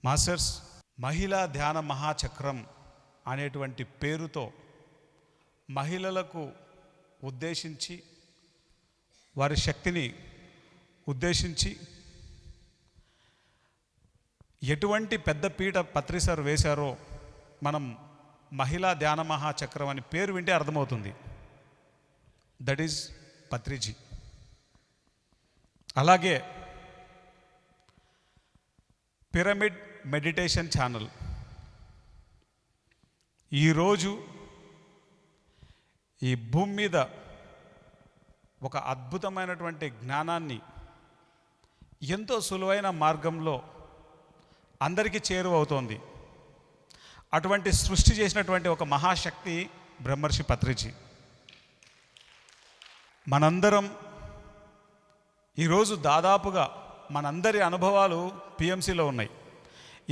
Masters మహిళా ధ్యాన మహాచక్రం అనేటువంటి పేరుతో మహిళలకు ఉద్దేశించి వారి శక్తిని ఉద్దేశించి ఎటువంటి పెద్ద పీట పత్రి సార్ వేశారో మనం మహిళా ధ్యాన మహాచక్రం అని పేరు వింటే అర్థమవుతుంది. That is Patriji. అలాగే పిరమిడ్ మెడిటేషన్ ఛానల్ ఈరోజు ఈ భూమి మీద ఒక అద్భుతమైనటువంటి జ్ఞానాన్ని ఎంతో సులువైన మార్గంలో అందరికీ చేరువవుతోంది. అటువంటి సృష్టి చేసినటువంటి ఒక మహాశక్తి బ్రహ్మర్షి పత్రిజీ. మనందరం ఈరోజు దాదాపుగా మనందరి అనుభవాలు పిఎంసిలో ఉన్నాయి.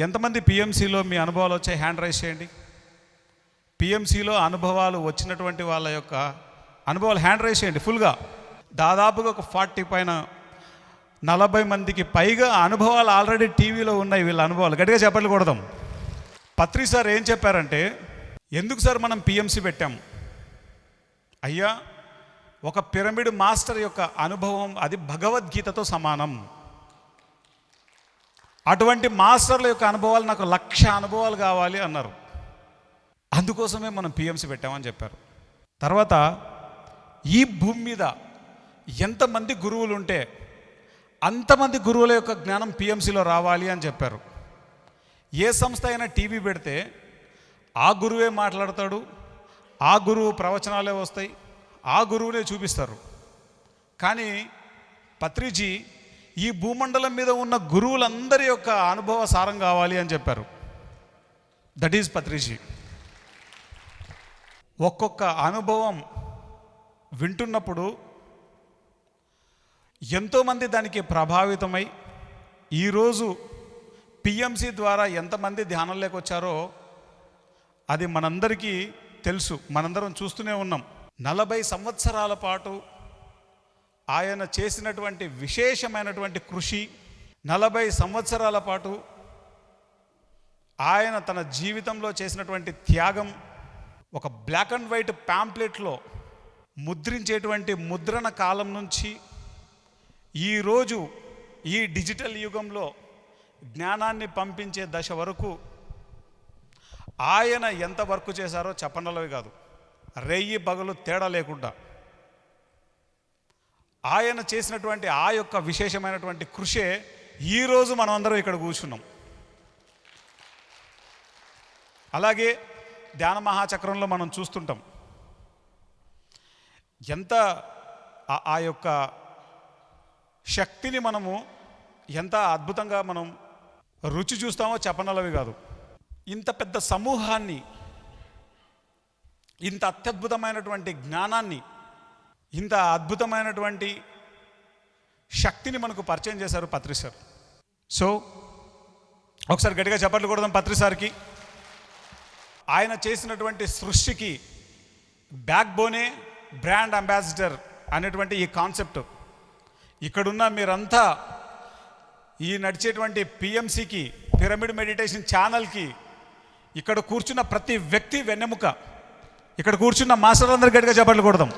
ఎంతమంది పిఎంసిలో మీ అనుభవాలు వచ్చాయి? హ్యాండ్ రైజ్ చేయండి. పిఎంసిలో అనుభవాలు వచ్చినటువంటి వాళ్ళ యొక్క అనుభవాలు హ్యాండ్ రైజ్ చేయండి ఫుల్గా. దాదాపుగా ఒక 40 పైన 40 మందికి పైగా అనుభవాలు ఆల్రెడీ టీవీలో ఉన్నాయి. వీళ్ళ అనుభవాలు గట్టిగా చెప్పలు కొడదాం. పత్రి సార్ ఏం చెప్పారంటే, ఎందుకు సార్ మనం పిఎంసి పెట్టాం? అయ్యా, ఒక పిరమిడ్ మాస్టర్ యొక్క అనుభవం అది భగవద్గీతతో సమానం. అటువంటి మాస్టర్ల యొక్క అనుభవాలు నాకు 1,00,000 అనుభవాలు కావాలి అన్నారు. అందుకోసమే మనం పిఎంసి పెట్టామని చెప్పారు. తర్వాత ఈ భూమి మీద ఎంతమంది గురువులు ఉంటే అంతమంది గురువుల యొక్క జ్ఞానం పిఎంసిలో రావాలి అని చెప్పారు. ఏ సంస్థ అయినా టీవీ పెడితే ఆ గురువే మాట్లాడతాడు, ఆ గురువు ప్రవచనాలే వస్తాయి, ఆ గురువునే చూపిస్తారు. కానీ పత్రిజీ ఈ భూమండలం మీద ఉన్న గురువులందరి యొక్క అనుభవ సారం కావాలి అని చెప్పారు. That is Patriji. ఒక్కొక్క అనుభవం వింటున్నప్పుడు ఎంతోమంది దానికి ప్రభావితమై ఈరోజు పిఎంసి ద్వారా ఎంతమంది ధ్యానంలోకి వచ్చారో అది మనందరికీ తెలుసు. మనందరం చూస్తూనే ఉన్నాం. 40 సంవత్సరాల పాటు ఆయన చేసినటువంటి విశేషమైనటువంటి కృషి, 40 సంవత్సరాల పాటు ఆయన తన జీవితంలో చేసినటువంటి త్యాగం ఒక బ్లాక్ అండ్ వైట్ ప్యాంప్లెట్లో ముద్రించేటువంటి ముద్రణ కాలం నుంచి ఈరోజు ఈ డిజిటల్ యుగంలో జ్ఞానాన్ని పంపించే దశ వరకు ఆయన ఎంత వర్క్ చేశారో చెప్పనలవి కాదు. రెయ్యి పగలు తేడా లేకుండా ఆయన చేసినటువంటి ఆ యొక్క విశేషమైనటువంటి కృషే ఈరోజు మనం అందరం ఇక్కడ కూర్చున్నాం. అలాగే ధ్యాన మహాచక్రంలో మనం చూస్తుంటాం ఎంత ఆ యొక్క శక్తిని మనము ఎంత అద్భుతంగా మనం రుచి చూస్తామో చెప్పనలవి కాదు. ఇంత పెద్ద సమూహాన్ని, ఇంత అత్యద్భుతమైనటువంటి జ్ఞానాన్ని, ఇంత అద్భుతమైనటువంటి శక్తిని మనకు పరిచయం చేశారు పత్రి సార్. సో ఒకసారి గట్టిగా చప్పట్లు కొడదాం పత్రి సార్కి. ఆయన చేసినటువంటి సృష్టికి బ్యాక్ బోనే బ్రాండ్ అంబాసిడర్ అనేటువంటి ఈ కాన్సెప్ట్ ఇక్కడున్న మీరంతా ఈ నడిచేటువంటి పిఎంసికి, పిరమిడ్ మెడిటేషన్ ఛానల్కి, ఇక్కడ కూర్చున్న ప్రతి వ్యక్తి వెన్నెముక. ఇక్కడ కూర్చున్న మాస్టర్లందరూ గట్టిగా చప్పట్లు కొడదాం.